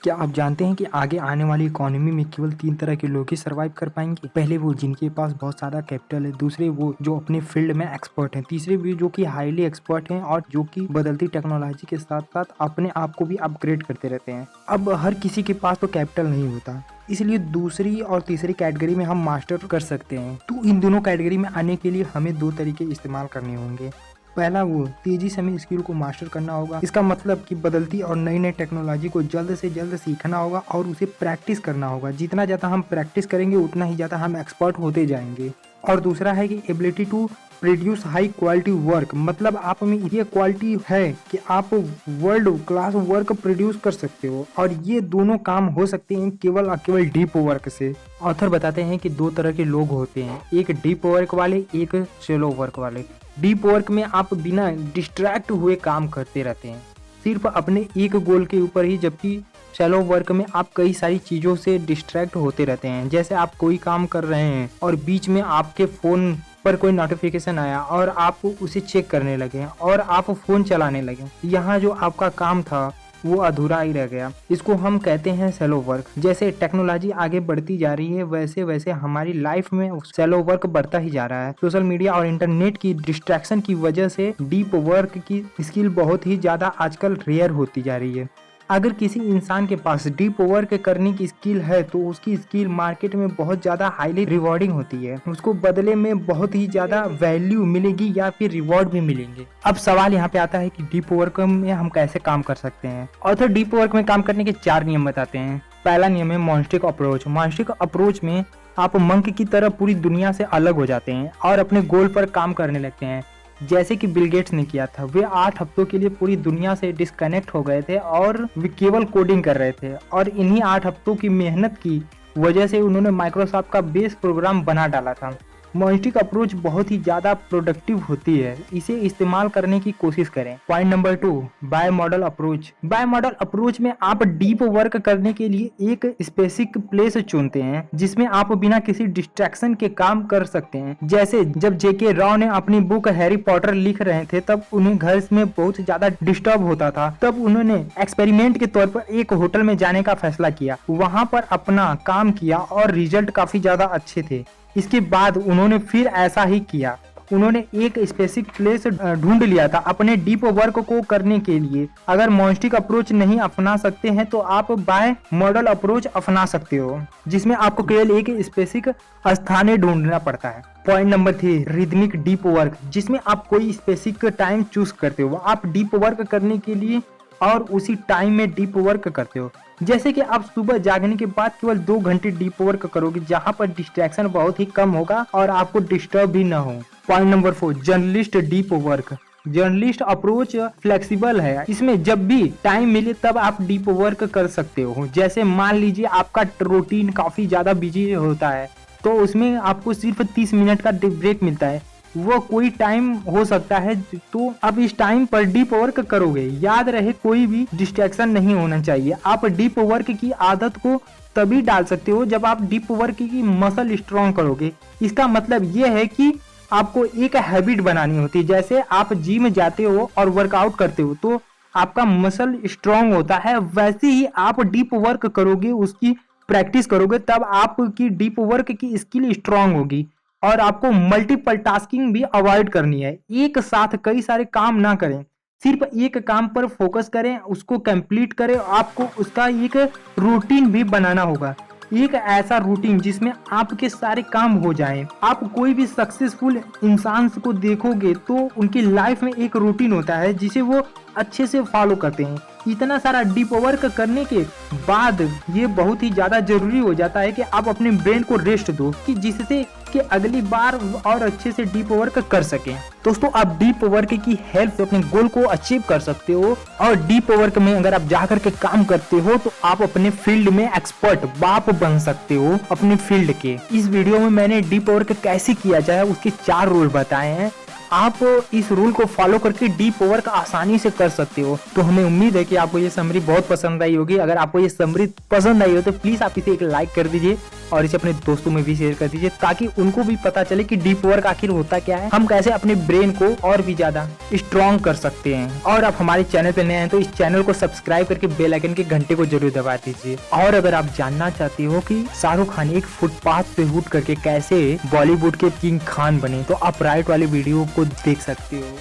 क्या आप जानते हैं कि आगे आने वाली इकोनॉमी में केवल 3 तरह के लोग ही सर्वाइव कर पाएंगे? पहले वो जिनके पास बहुत सारा कैपिटल है, दूसरे वो जो अपने फील्ड में एक्सपर्ट हैं, तीसरे भी जो कि हाईली एक्सपर्ट हैं और जो कि बदलती टेक्नोलॉजी के साथ साथ अपने आप को भी अपग्रेड करते रहते हैं। अब हर किसी के पास तो कैपिटल नहीं होता, इसलिए दूसरी और तीसरी कैटेगरी में हम मास्टर कर सकते हैं। तो इन दोनों कैटेगरी में आने के लिए हमें 2 तरीके इस्तेमाल करने होंगे। पहला, वो तेजी से हमें स्किल को मास्टर करना होगा। इसका मतलब कि बदलती और नई नई टेक्नोलॉजी को जल्द से जल्द सीखना होगा और उसे प्रैक्टिस करना होगा। जितना ज़्यादा हम प्रैक्टिस करेंगे उतना ही ज़्यादा हम एक्सपर्ट होते जाएंगे। और दूसरा है कि ability to produce high quality work, मतलब आप में ये क्वालिटी है कि आप वर्ल्ड क्लास वर्क प्रोड्यूस कर सकते हो। और ये दोनों काम हो सकते हैं केवल और केवल डीप वर्क से। ऑथर बताते हैं कि 2 तरह के लोग होते हैं, एक डीप वर्क वाले, एक शैलो वर्क वाले। डीप वर्क में आप बिना डिस्ट्रैक्ट हुए काम करते रहते हैं, सिर्फ अपने एक गोल के ऊपर ही, जबकि शैलो वर्क में आप कई सारी चीज़ों से डिस्ट्रैक्ट होते रहते हैं। जैसे आप कोई काम कर रहे हैं और बीच में आपके फ़ोन पर कोई नोटिफिकेशन आया और आप उसे चेक करने लगे और आप फ़ोन चलाने लगे, यहाँ जो आपका काम था वो अधूरा ही रह गया। इसको हम कहते हैं शैलो वर्क। जैसे टेक्नोलॉजी आगे बढ़ती जा रही है वैसे वैसे हमारी लाइफ में शैलो वर्क बढ़ता ही जा रहा है। सोशल मीडिया और इंटरनेट की डिस्ट्रैक्शन की वजह से डीप वर्क की स्किल बहुत ही ज़्यादा आजकल रेयर होती जा रही है। अगर किसी इंसान के पास डीप वर्क करने की स्किल है तो उसकी स्किल मार्केट में बहुत ज़्यादा हाईली रिवॉर्डिंग होती है, उसको बदले में बहुत ही ज़्यादा वैल्यू मिलेगी या फिर रिवॉर्ड भी मिलेंगे। अब सवाल यहाँ पे आता है कि डीप वर्क में हम कैसे काम कर सकते हैं। ऑथर डीप वर्क में काम करने के 4 नियम बताते हैं। पहला नियम है मॉन्स्टिक अप्रोच। मॉन्स्टिक अप्रोच में आप मंक की तरह पूरी दुनिया से अलग हो जाते हैं और अपने गोल पर काम करने लगते हैं, जैसे कि बिल गेट्स ने किया था। वे 8 हफ्तों के लिए पूरी दुनिया से डिस्कनेक्ट हो गए थे और वे केवल कोडिंग कर रहे थे, और इन्हीं 8 हफ्तों की मेहनत की वजह से उन्होंने माइक्रोसॉफ्ट का बेस प्रोग्राम बना डाला था। मॉन्स्टिक अप्रोच बहुत ही ज़्यादा प्रोडक्टिव होती है, इसे इस्तेमाल करने की कोशिश करें। Point number 2, by model approach. By model approach में आप डीप वर्क करने के लिए एक स्पेसिफिक प्लेस चुनते हैं जिसमें आप बिना किसी डिस्ट्रैक्शन के काम कर सकते हैं। जैसे जब जेके राव ने अपनी बुक हैरी पॉटर लिख रहे थे तब उन्हें घर में बहुत ज्यादा डिस्टर्ब होता था, तब उन्होंने एक्सपेरिमेंट के तौर पर एक होटल में जाने का फैसला किया, वहां पर अपना काम किया और रिजल्ट काफी ज्यादा अच्छे थे। इसके बाद उन्होंने फिर ऐसा ही किया, उन्होंने एक स्पेसिफिक प्लेस ढूंढ लिया था अपने डीप वर्क को करने के लिए। अगर मॉन्स्टिक अप्रोच नहीं अपना सकते हैं तो आप बाय मॉडल अप्रोच अपना सकते हो, जिसमें आपको केवल एक स्पेसिफिक स्थान ढूंढना पड़ता है। Point number 3, rhythmic deep work, जिसमें आप कोई स्पेसिफिक टाइम चूज करते हो। आप डीप वर्क करने के लिए और उसी टाइम में डीप वर्क करते हो। जैसे कि आप सुबह जागने के बाद केवल 2 घंटे डीप वर्क करोगे, जहां पर डिस्ट्रैक्शन बहुत ही कम होगा और आपको डिस्टर्ब भी ना हो। Point number 4, journalist deep work. Journalist approach flexible है, इसमें जब भी टाइम मिले तब आप डीप वर्क कर सकते हो। जैसे मान लीजिए आपका रूटीन काफी ज्यादा बिजी होता है तो उसमें आपको सिर्फ 30 मिनट का ब्रेक मिलता है, वो कोई टाइम हो सकता है, तो आप इस टाइम पर डीप वर्क करोगे। याद रहे कोई भी डिस्ट्रैक्शन नहीं होना चाहिए। आप डीप वर्क की आदत को तभी डाल सकते हो जब आप डीप वर्क की मसल स्ट्रॉन्ग करोगे। इसका मतलब ये है कि आपको एक हैबिट बनानी होती है। जैसे आप जिम जाते हो और वर्कआउट करते हो तो आपका मसल स्ट्रॉन्ग होता है, वैसे ही आप डीप वर्क करोगे, उसकी प्रैक्टिस करोगे, तब आपकी डीप वर्क की स्किल स्ट्रॉन्ग होगी। और आपको मल्टीपल टास्किंग भी अवॉइड करनी है, एक साथ कई सारे काम ना करें, सिर्फ एक काम पर फोकस करें, उसको कंप्लीट करें। आपको उसका एक रूटीन भी बनाना होगा, एक ऐसा रूटीन जिसमें आपके सारे काम हो जाएं। आप कोई भी सक्सेसफुल इंसान को देखोगे तो उनकी लाइफ में एक रूटीन होता है जिसे वो अच्छे से फॉलो करते हैं। इतना सारा डीप वर्क करने के बाद ये बहुत ही ज्यादा जरूरी हो जाता है कि आप अपने ब्रेन को रेस्ट दो, कि जिससे कि अगली बार और अच्छे से डीप वर्क कर सकें। दोस्तों, आप डीप वर्क की हेल्प से अपने गोल को अचीव कर सकते हो, और डीप वर्क में अगर आप जाकर के काम करते हो तो आप अपने फील्ड में एक्सपर्ट बाप बन सकते हो अपने फील्ड के। इस वीडियो में मैंने डीप वर्क कैसे किया जाए उसके 4 रूल बताए हैं। आप इस रूल को फॉलो करके डीप वर्क आसानी से कर सकते हो। तो हमें उम्मीद है कि आपको ये समरी बहुत पसंद आई होगी। अगर आपको ये समरी पसंद आई हो तो प्लीज आप इसे एक लाइक कर दीजिए और इसे अपने दोस्तों में भी शेयर कर दीजिए ताकि उनको भी पता चले कि डीप वर्क आखिर होता क्या है, हम कैसे अपने ब्रेन को और भी ज्यादा स्ट्रॉन्ग कर सकते हैं। और आप हमारे चैनल पे नए हैं तो इस चैनल को सब्सक्राइब करके बेल आइकन के घंटे को जरूर दबा दीजिए। और अगर आप जानना चाहते हो कि शाहरुख खान एक फुटपाथ पे हुट करके कैसे बॉलीवुड के किंग खान बने तो आप राइट वाले वीडियो को देख सकते हो।